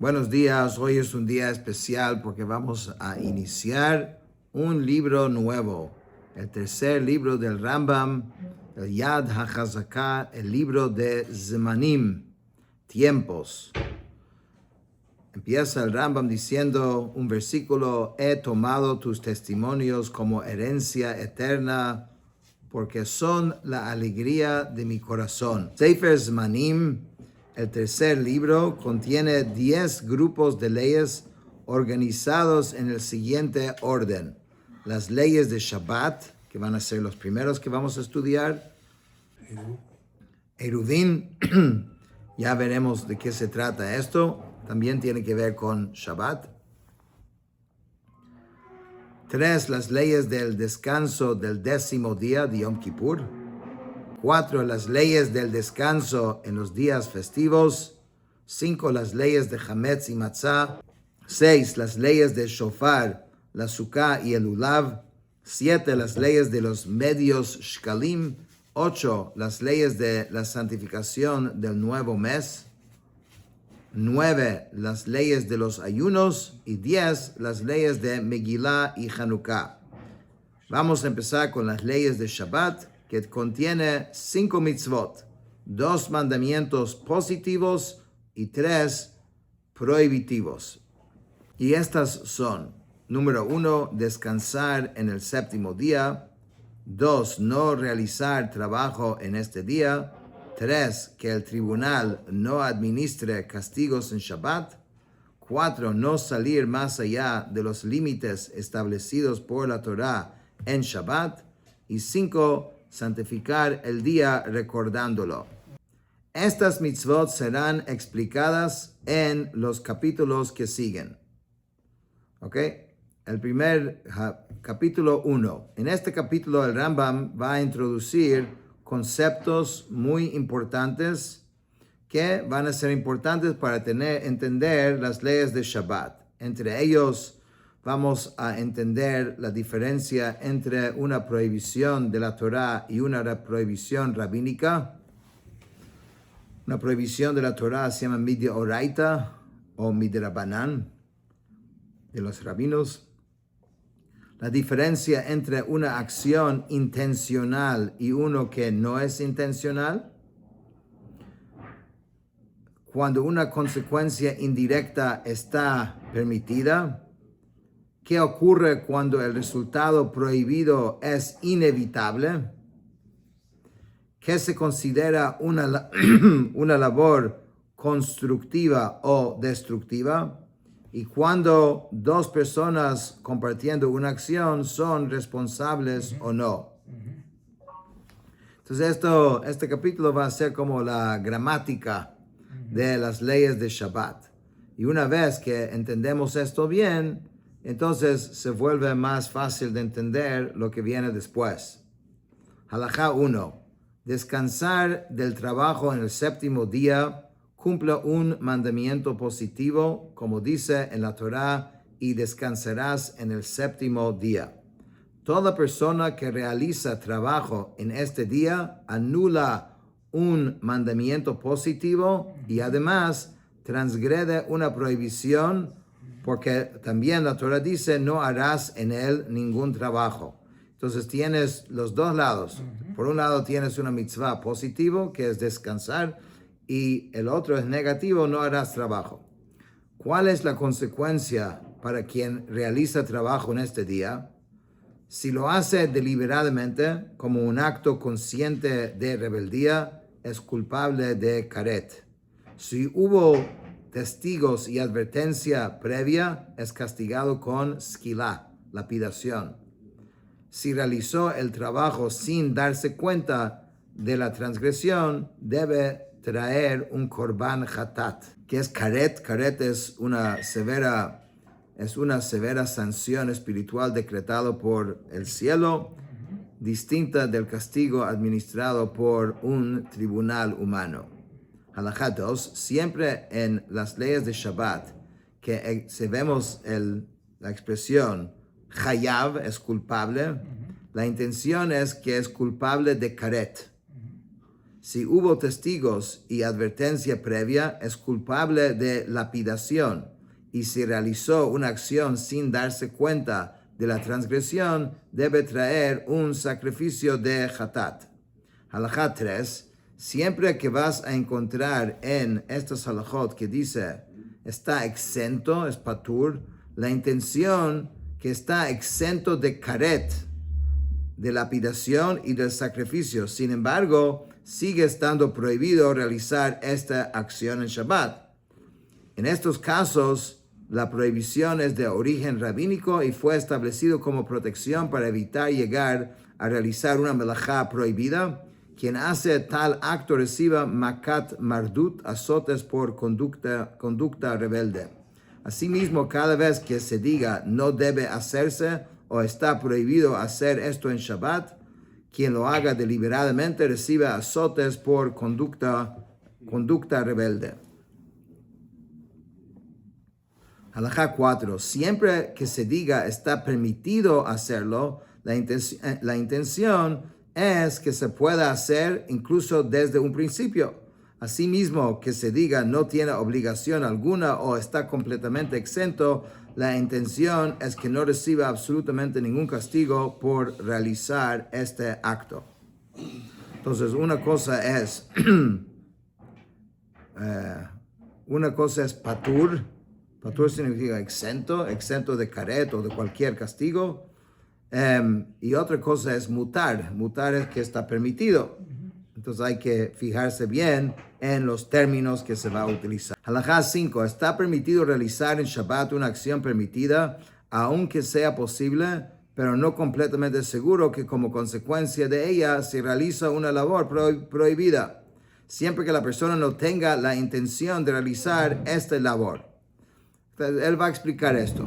Buenos días, hoy es un día especial porque vamos a iniciar un libro nuevo, el tercer libro del Rambam, el Yad HaChazakah, el libro de Zemanim, tiempos. Empieza el Rambam diciendo un versículo: he tomado tus testimonios como herencia eterna porque son la alegría de mi corazón. Sefer Zemanim, el tercer libro, contiene 10 grupos de leyes organizados en el siguiente orden. Las leyes de Shabbat, que van a ser los primeros que vamos a estudiar. Erudín, ya veremos de qué se trata esto. También tiene que ver con Shabbat. 3, las leyes del descanso del 10º día de Yom Kippur. 4, las leyes del descanso en los días festivos. 5, las leyes de Hametz y Matzah. 6, las leyes de Shofar, la Sukkah y el Ulav. 7, las leyes de los medios Shkalim. 8, las leyes de la santificación del nuevo mes. 9, las leyes de los ayunos. Y 10, las leyes de Megillah y Hanukkah. Vamos a empezar con las leyes de Shabbat, que contiene 5 mitzvot, 2 mandamientos positivos y 3 prohibitivos. Y estas son: número 1, descansar en el 7º día. 2, no realizar trabajo en este día. 3, que el tribunal no administre castigos en Shabbat. 4, no salir más allá de los límites establecidos por la Torá en Shabbat. Y 5, santificar el día recordándolo. Estas mitzvot serán explicadas en los capítulos que siguen. ¿Ok? El primer capítulo 1. En este capítulo el Rambam va a introducir conceptos muy importantes que van a ser importantes para entender las leyes de Shabbat. Entre ellos vamos a entender la diferencia entre una prohibición de la Torá y una prohibición rabínica. Una prohibición de la Torá se llama Mideoraita o Midrabanan, de los rabinos. La diferencia entre una acción intencional y uno que no es intencional. Cuando una consecuencia indirecta está permitida. ¿Qué ocurre cuando el resultado prohibido es inevitable? ¿Qué se considera una labor constructiva o destructiva? Y cuando 2 personas compartiendo una acción son responsables o no. Entonces este capítulo va a ser como la gramática de las leyes de Shabbat. Y una vez que entendemos esto bien, entonces se vuelve más fácil de entender lo que viene después. Halajá 1. Descansar del trabajo en el 7º día cumple un mandamiento positivo, como dice en la Torá, y descansarás en el 7º día. Toda persona que realiza trabajo en este día anula un mandamiento positivo y además transgrede una prohibición, porque también la Torá dice: no harás en él ningún trabajo. Entonces tienes los dos lados. Por un lado tienes una mitzvah positivo, que es descansar, y el otro es negativo: no harás trabajo. ¿Cuál es la consecuencia para quien realiza trabajo en este día? Si lo hace deliberadamente, como un acto consciente de rebeldía, es culpable de karet. Si hubo testigos y advertencia previa, es castigado con skilá, lapidación. Si realizó el trabajo sin darse cuenta de la transgresión, debe traer un korban hatat, que es karet. Karet es una severa sanción espiritual decretada por el cielo, distinta del castigo administrado por un tribunal humano. Halajá 2. Siempre en las leyes de Shabbat, que se vemos la expresión Hayav, es culpable, la intención es que es culpable de karet. Si hubo testigos y advertencia previa, es culpable de lapidación. Y si realizó una acción sin darse cuenta de la transgresión, debe traer un sacrificio de hatat. Halajá 3. Siempre que vas a encontrar en estos halajot que dice está exento, es patur, la intención que está exento de karet, de lapidación y del sacrificio. Sin embargo, sigue estando prohibido realizar esta acción en Shabbat. En estos casos, la prohibición es de origen rabínico y fue establecido como protección para evitar llegar a realizar una melajá prohibida. Quien hace tal acto reciba makat mardut, azotes por conducta rebelde. Asimismo, cada vez que se diga no debe hacerse o está prohibido hacer esto en Shabbat, quien lo haga deliberadamente recibe azotes por conducta rebelde. Halajá 4. Siempre que se diga está permitido hacerlo, la intención es que se pueda hacer incluso desde un principio. Asimismo, que se diga no tiene obligación alguna o está completamente exento, la intención es que no reciba absolutamente ningún castigo por realizar este acto. Entonces, una cosa es patur. Patur significa exento de karet o de cualquier castigo. Y otra cosa es mutar. Mutar es que está permitido. Entonces hay que fijarse bien en los términos que se va a utilizar. Halajá 5. Está permitido realizar en Shabbat una acción permitida, aunque sea posible, pero no completamente seguro que como consecuencia de ella se realiza una labor prohibida, siempre que la persona no tenga la intención de realizar esta labor. Entonces, él va a explicar esto.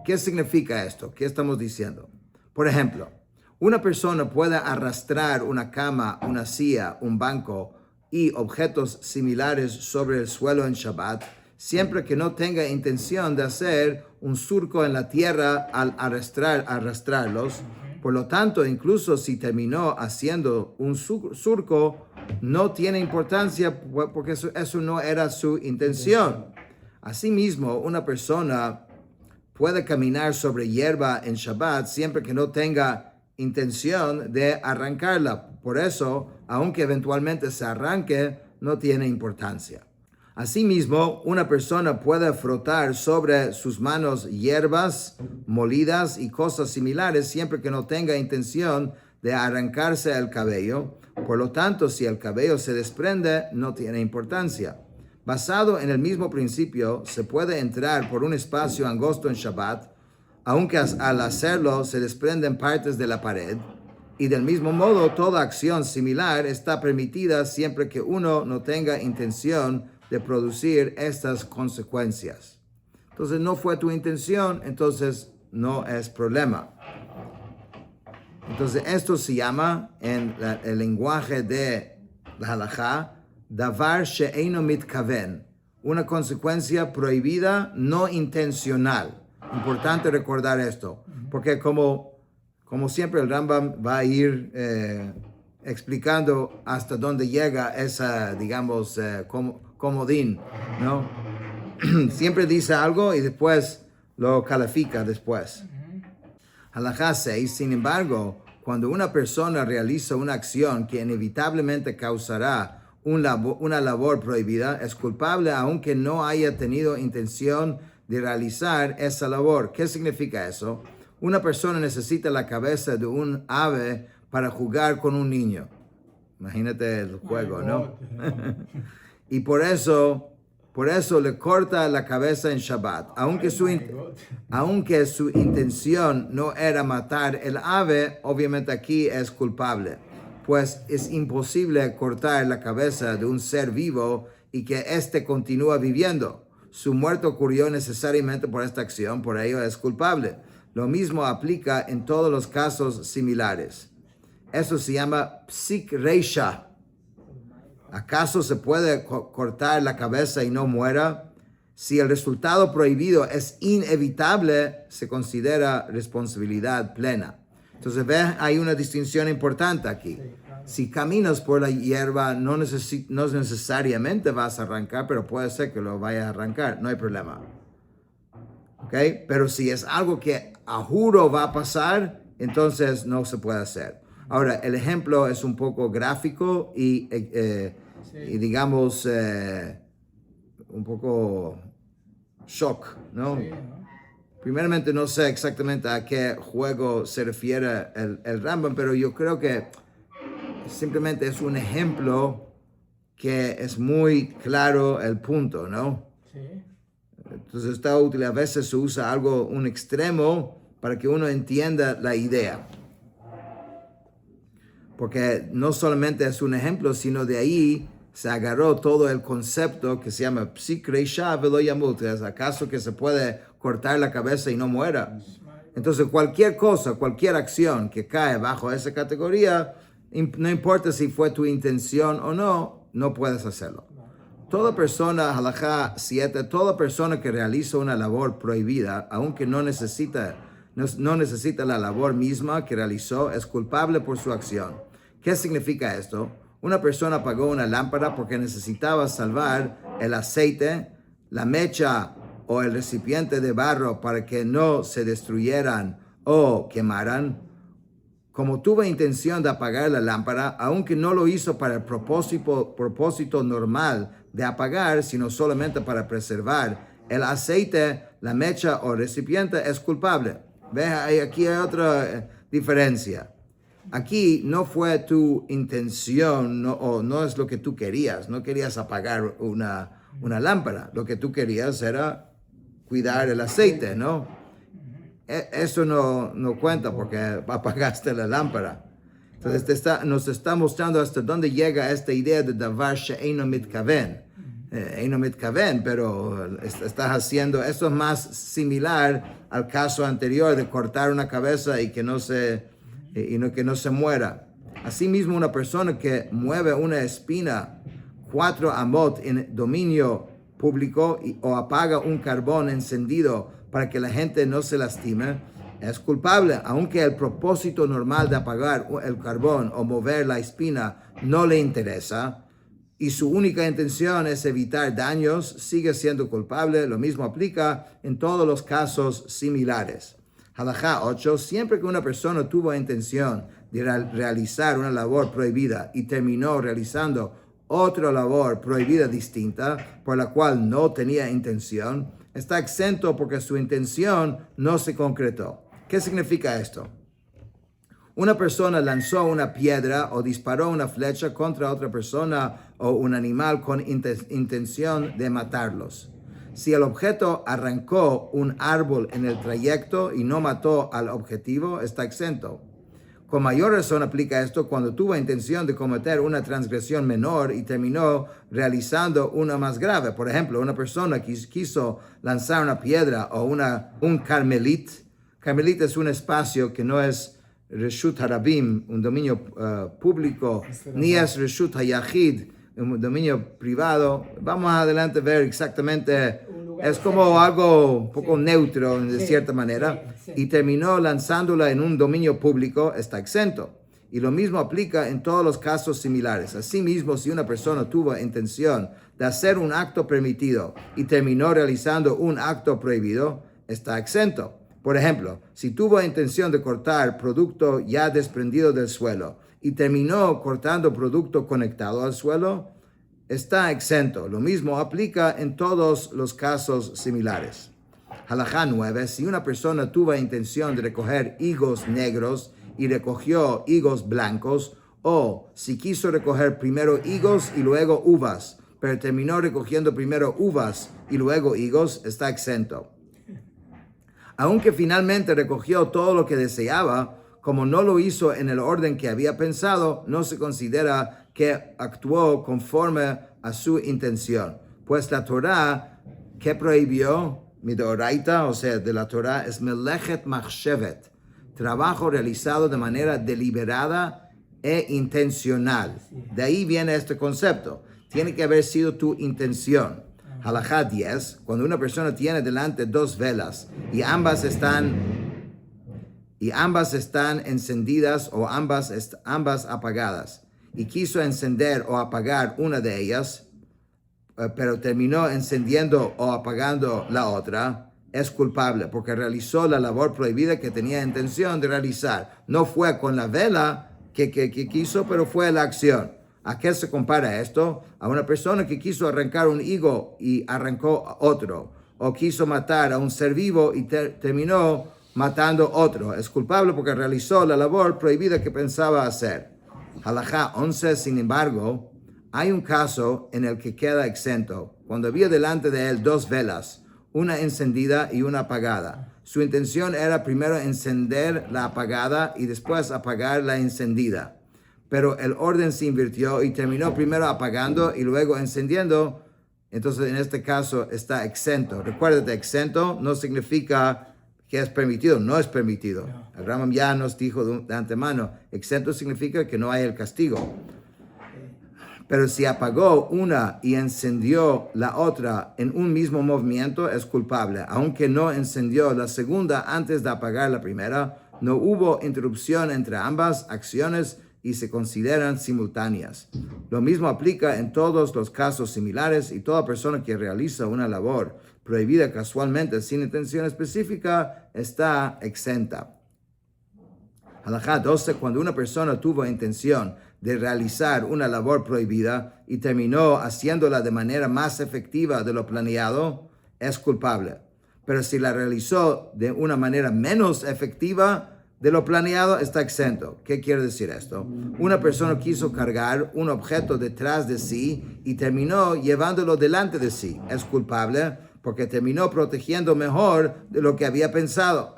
¿Qué significa esto? ¿Qué estamos diciendo? Por ejemplo, una persona puede arrastrar una cama, una silla, un banco y objetos similares sobre el suelo en Shabbat, siempre que no tenga intención de hacer un surco en la tierra al arrastrarlos. Por lo tanto, incluso si terminó haciendo un surco, no tiene importancia porque eso no era su intención. Asimismo, una persona puede caminar sobre hierba en Shabbat siempre que no tenga intención de arrancarla. Por eso, aunque eventualmente se arranque, no tiene importancia. Asimismo, una persona puede frotar sobre sus manos hierbas molidas y cosas similares siempre que no tenga intención de arrancarse el cabello. Por lo tanto, si el cabello se desprende, no tiene importancia. Basado en el mismo principio, se puede entrar por un espacio angosto en Shabbat, aunque al hacerlo se desprenden partes de la pared. Y del mismo modo, toda acción similar está permitida siempre que uno no tenga intención de producir estas consecuencias. Entonces, no fue tu intención, entonces no es problema. Entonces, esto se llama, en el lenguaje de la halajá, davar she'eino mitkaven, una consecuencia prohibida no intencional. Importante recordar esto, porque como siempre el Rambam va a ir explicando hasta dónde llega esa, digamos, comodín, ¿no? Siempre dice algo y después lo califica después. Halajá 6, sin embargo, cuando una persona realiza una acción que inevitablemente causará una labor prohibida, es culpable aunque no haya tenido intención de realizar esa labor. ¿Qué significa eso? Una persona necesita la cabeza de un ave para jugar con un niño. Imagínate el juego, ¿no? Y por eso le corta la cabeza en Shabbat. Aunque su intención no era matar el ave, obviamente aquí es culpable. Pues es imposible cortar la cabeza de un ser vivo y que éste continúa viviendo. Su muerte ocurrió necesariamente por esta acción, por ello es culpable. Lo mismo aplica en todos los casos similares. Eso se llama psik reisha. ¿Acaso se puede cortar la cabeza y no muera? Si el resultado prohibido es inevitable, se considera responsabilidad plena. Entonces, hay una distinción importante aquí. Si caminas por la hierba, no necesariamente vas a arrancar, pero puede ser que lo vayas a arrancar, no hay problema. ¿Ok? Pero si es algo que a juro va a pasar, entonces no se puede hacer. Ahora, el ejemplo es un poco gráfico y digamos, un poco shock, ¿no? Sí, ¿no? Primeramente, no sé exactamente a qué juego se refiere el Rambam, pero yo creo que simplemente es un ejemplo que es muy claro el punto, ¿no? Sí. Entonces está útil, a veces se usa un extremo para que uno entienda la idea. Porque no solamente es un ejemplo, sino de ahí se agarró todo el concepto que se llama Psik Reisha Velo Yamut. ¿Es acaso que se puede cortar la cabeza y no muera? Entonces cualquier cosa, cualquier acción que cae bajo esa categoría, no importa si fue tu intención o no, no puedes hacerlo. Toda persona, halajá 7, toda persona que realiza una labor prohibida, aunque no necesita la labor misma que realizó, es culpable por su acción. ¿Qué significa esto? Una persona apagó una lámpara porque necesitaba salvar el aceite, la mecha o el recipiente de barro para que no se destruyeran o quemaran. Como tuvo intención de apagar la lámpara, aunque no lo hizo para el propósito normal de apagar, sino solamente para preservar el aceite, la mecha o recipiente, es culpable. ¿Ve? Aquí hay otra diferencia. Aquí no fue tu intención no es lo que tú querías. No querías apagar una lámpara. Lo que tú querías era cuidar el aceite, ¿no? Eso no cuenta porque apagaste la lámpara. Entonces nos está mostrando hasta dónde llega esta idea de davar she'eino mitkaven. Eino mitkaven, pero estás haciendo, eso es más similar al caso anterior de cortar una cabeza y que no se muera. Asimismo, una persona que mueve una espina 4 amot en dominio público o apaga un carbón encendido para que la gente no se lastime, es culpable, aunque el propósito normal de apagar el carbón o mover la espina no le interesa y su única intención es evitar daños, sigue siendo culpable. Lo mismo aplica en todos los casos similares. Halajá 8, siempre que una persona tuvo intención de realizar una labor prohibida y terminó realizando otra labor prohibida distinta por la cual no tenía intención, está exento porque su intención no se concretó. ¿Qué significa esto? Una persona lanzó una piedra o disparó una flecha contra otra persona o un animal con intención de matarlos. Si el objeto arrancó un árbol en el trayecto y no mató al objetivo, está exento. Con mayor razón aplica esto cuando tuvo intención de cometer una transgresión menor y terminó realizando una más grave. Por ejemplo, una persona quiso lanzar una piedra o un carmelit. Carmelit es un espacio que no es Reshut Harabim, un dominio público, ni es Reshut Hayachid, un dominio privado. Vamos adelante a ver exactamente, es como algo un poco neutro de cierta manera, y terminó lanzándola en un dominio público, está exento. Y lo mismo aplica en todos los casos similares. Asimismo, si una persona tuvo intención de hacer un acto permitido y terminó realizando un acto prohibido, está exento. Por ejemplo, si tuvo intención de cortar producto ya desprendido del suelo y terminó cortando producto conectado al suelo, está exento. Lo mismo aplica en todos los casos similares. Halajá 9. Si una persona tuvo intención de recoger higos negros y recogió higos blancos, o si quiso recoger primero higos y luego uvas, pero terminó recogiendo primero uvas y luego higos, está exento. Aunque finalmente recogió todo lo que deseaba, como no lo hizo en el orden que había pensado, no se considera que actuó conforme a su intención. Pues la Torah, que prohibió, midoraita, o sea, de la Torah, es melechet machshevet, trabajo realizado de manera deliberada e intencional. De ahí viene este concepto. Tiene que haber sido tu intención. Halajá 10, cuando una persona tiene delante 2 velas y ambas están encendidas o ambas apagadas, y quiso encender o apagar una de ellas, pero terminó encendiendo o apagando la otra, es culpable porque realizó la labor prohibida que tenía intención de realizar. No fue con la vela que quiso, pero fue la acción. ¿A qué se compara esto? A una persona que quiso arrancar un higo y arrancó otro, o quiso matar a un ser vivo y terminó matando otro. Es culpable porque realizó la labor prohibida que pensaba hacer. Halajá 11, sin embargo, hay un caso en el que queda exento. Cuando había delante de él dos velas, una encendida y una apagada. Su intención era primero encender la apagada y después apagar la encendida. Pero el orden se invirtió y terminó primero apagando y luego encendiendo. Entonces, en este caso, está exento. Recuérdate, exento no significa que es permitido, no es permitido. El Rambam ya nos dijo de antemano, exento significa que no hay el castigo. Pero si apagó una y encendió la otra en un mismo movimiento, es culpable. Aunque no encendió la segunda antes de apagar la primera, no hubo interrupción entre ambas acciones y se consideran simultáneas. Lo mismo aplica en todos los casos similares y toda persona que realiza una labor prohibida casualmente sin intención específica está exenta. Halajá 12, cuando una persona tuvo intención de realizar una labor prohibida y terminó haciéndola de manera más efectiva de lo planeado, es culpable. Pero si la realizó de una manera menos efectiva de lo planeado, está exento. ¿Qué quiere decir esto? Una persona quiso cargar un objeto detrás de sí y terminó llevándolo delante de sí. Es culpable porque terminó protegiendo mejor de lo que había pensado.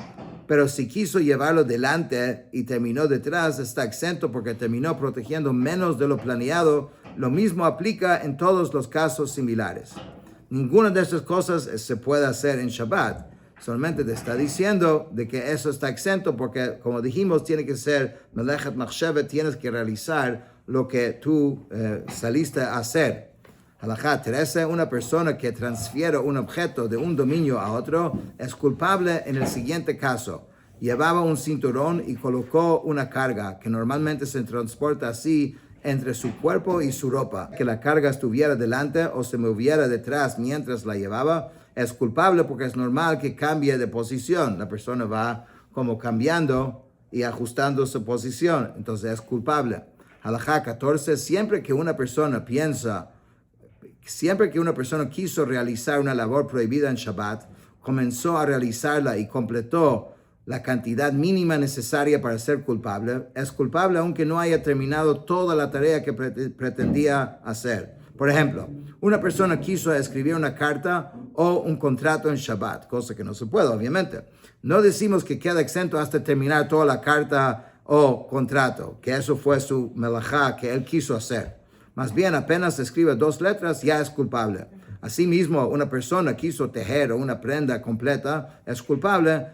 Pero si quiso llevarlo delante y terminó detrás, está exento porque terminó protegiendo menos de lo planeado. Lo mismo aplica en todos los casos similares. Ninguna de estas cosas se puede hacer en Shabbat. Solamente te está diciendo de que eso está exento porque, como dijimos, tiene que ser Melechet Machshevet, tienes que realizar lo que tú saliste a hacer. Halajá 13, una persona que transfiere un objeto de un dominio a otro es culpable en el siguiente caso. Llevaba un cinturón y colocó una carga que normalmente se transporta así entre su cuerpo y su ropa. Que la carga estuviera delante o se moviera detrás mientras la llevaba, es culpable porque es normal que cambie de posición. La persona va como cambiando y ajustando su posición. Entonces es culpable. Halajá 14, siempre que una persona quiso realizar una labor prohibida en Shabbat, comenzó a realizarla y completó la cantidad mínima necesaria para ser culpable, es culpable aunque no haya terminado toda la tarea que pretendía hacer. Por ejemplo, una persona quiso escribir una carta o un contrato en Shabbat, cosa que no se puede, obviamente. No decimos que queda exento hasta terminar toda la carta o contrato, que eso fue su melajá que él quiso hacer. Más bien, apenas escribe 2 letras, ya es culpable. Asimismo, una persona quiso tejer una prenda completa, es culpable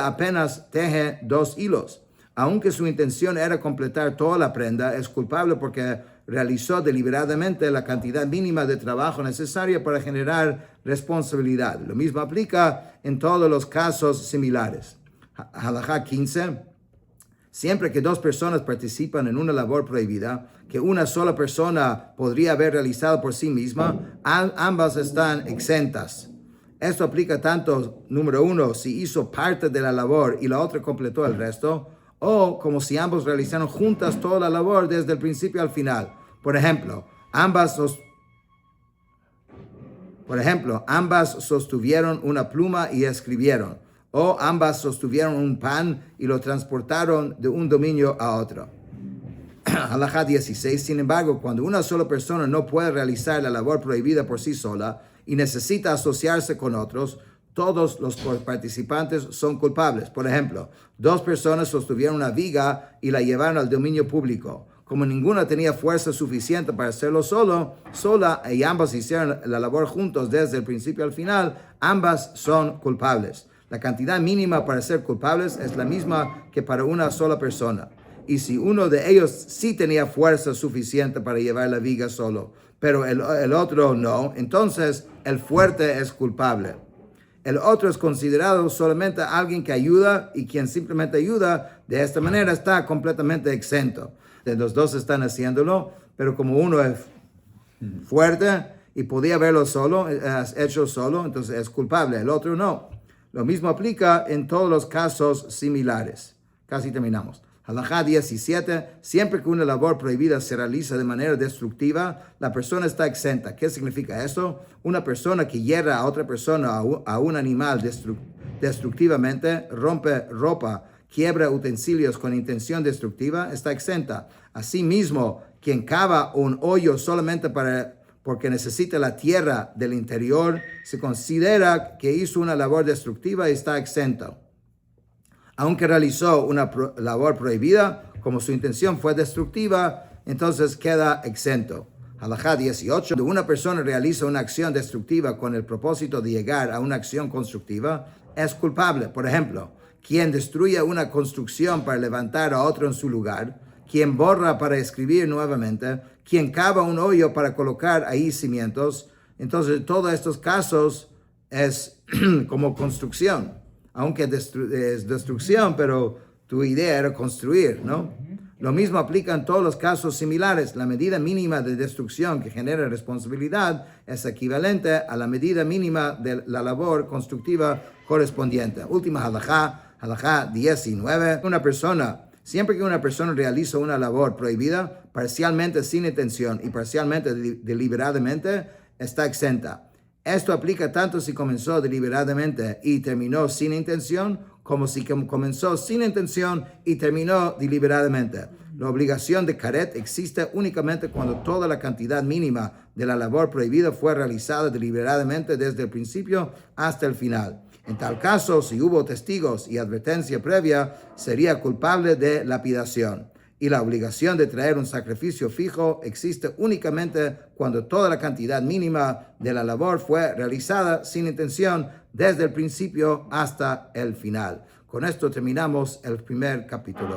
apenas teje 2 hilos. Aunque su intención era completar toda la prenda, es culpable porque realizó deliberadamente la cantidad mínima de trabajo necesaria para generar responsabilidad. Lo mismo aplica en todos los casos similares. Halajá 15. Siempre que 2 personas participan en una labor prohibida, que una sola persona podría haber realizado por sí misma, ambas están exentas. Esto aplica tanto, número 1, si hizo parte de la labor y la otra completó el resto, o como si ambos realizaron juntas toda la labor desde el principio al final. Por ejemplo, ambas sostuvieron una pluma y escribieron, o ambas sostuvieron un pan y lo transportaron de un dominio a otro. Halajá 16, sin embargo, cuando una sola persona no puede realizar la labor prohibida por sí sola y necesita asociarse con otros, todos los participantes son culpables. Por ejemplo, 2 personas sostuvieron una viga y la llevaron al dominio público. Como ninguna tenía fuerza suficiente para hacerlo sola, y ambas hicieron la labor juntos desde el principio al final, ambas son culpables. La cantidad mínima para ser culpables es la misma que para una sola persona. Y si uno de ellos sí tenía fuerza suficiente para llevar la viga solo, pero el otro no, entonces el fuerte es culpable. El otro es considerado solamente alguien que ayuda y quien simplemente ayuda de esta manera está completamente exento. Los dos están haciéndolo, pero como uno es fuerte y podía haberlo hecho solo, entonces es culpable, el otro no. Lo mismo aplica en todos los casos similares. Casi terminamos. Halajá 17, siempre que una labor prohibida se realiza de manera destructiva, la persona está exenta. ¿Qué significa eso? Una persona que hiera a otra persona, a un animal destructivamente, rompe ropa, quiebra utensilios con intención destructiva, está exenta. Asimismo, quien cava un hoyo solamente porque necesita la tierra del interior, se considera que hizo una labor destructiva y está exento. Aunque realizó una labor prohibida, como su intención fue destructiva, entonces queda exento. Halajá 18. Cuando una persona realiza una acción destructiva con el propósito de llegar a una acción constructiva, es culpable. Por ejemplo, quien destruye una construcción para levantar a otro en su lugar, quien borra para escribir nuevamente, quien cava un hoyo para colocar ahí cimientos. Entonces, todos estos casos es como construcción. Aunque es destrucción, pero tu idea era construir, ¿no? Lo mismo aplica en todos los casos similares. La medida mínima de destrucción que genera responsabilidad es equivalente a la medida mínima de la labor constructiva correspondiente. Última halajá 19. Siempre que una persona realiza una labor prohibida, parcialmente sin intención y parcialmente deliberadamente, está exenta. Esto aplica tanto si comenzó deliberadamente y terminó sin intención, como si comenzó sin intención y terminó deliberadamente. La obligación de karet existe únicamente cuando toda la cantidad mínima de la labor prohibida fue realizada deliberadamente desde el principio hasta el final. En tal caso, si hubo testigos y advertencia previa, sería culpable de lapidación. Y la obligación de traer un sacrificio fijo existe únicamente cuando toda la cantidad mínima de la labor fue realizada sin intención desde el principio hasta el final. Con esto terminamos el primer capítulo.